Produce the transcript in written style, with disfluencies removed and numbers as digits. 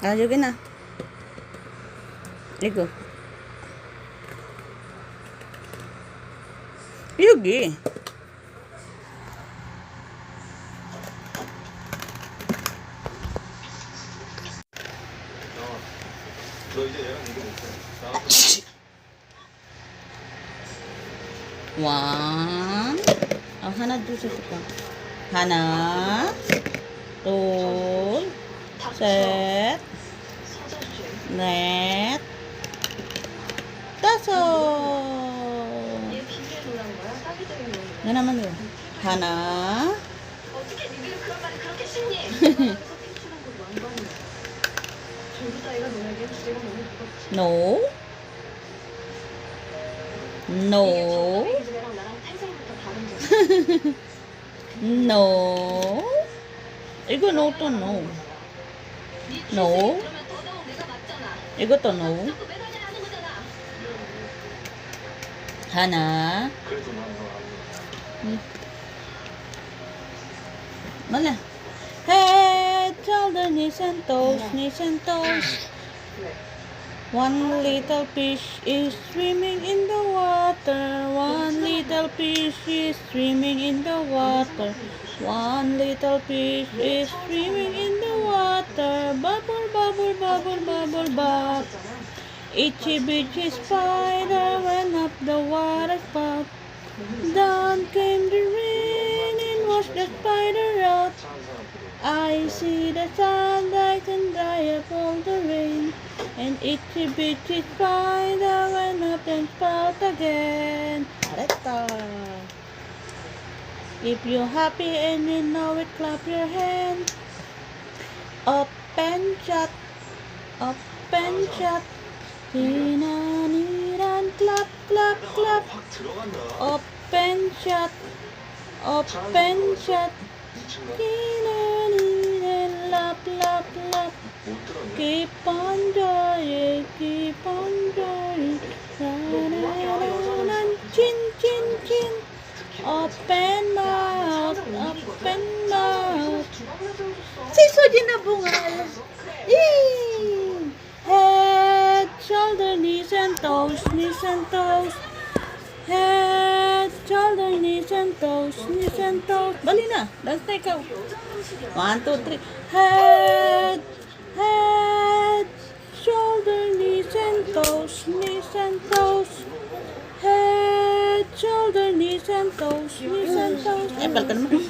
Ayogin na. Ligo. Yugi. 너 이제 얘랑 얘기 못해. One. Oh, Hana, do sa ito. Hana. Two. Set. Net. Taso. 얘 비밀에 놀란 거야? 따기적인 놀란 거야? Yan naman yun. Hana. 어떻게 니들 그런 말을 그렇게 쉽니? 세상에서 핑크란 건 왕관이야. 전부 다 얘가 너에게 주제가 너무 무겁지. No. 이게 No. 정답의 기준이랑 나랑 태생부터 다른 점이야. No. 이거 no to no. 네 No. 출생이 그러면 더더욱 내가 맞잖아. 이것도 no. 자꾸 매달려 하는 거잖아. Hana. 그래도 난너 Mana? Head, shoulder, knees and toes, knees and toes. One little fish is swimming in the water. One little fish is swimming in the water. One little fish is swimming in the water. Bubble, bubble, bubble, bubble, bubble. Itchy bitchy spider went up the water spout. Down came the rain and washed the spider out. I see the sunlight and dry up all the rain. And itchy bitchy spider went up and spout again. Areta. If you're happy and you know it, clap your hands. Up and shut. Up and shut. Tinaniran, clap, clap, clap. 확 들어간다. Up and shut. Up and shut. 이 친구 Tinaniran, lap, lap, lap. 못 들었네. Keep on joying, keep on joying. Ra-ra-ra-ra, chin, chin, chin. Open mouth, open mouth. Si Soji na bungal. Yay! Head, shoulder, knees and toes, knees and toes. Head, shoulder, knees and toes, knees and toes. Dali na, dance na ikaw. 1, 2, 3. Head, head, shoulder, knees and toes, knees and toes. Head, shoulder, knees and toes, knees and toes. Eh, balikan mo.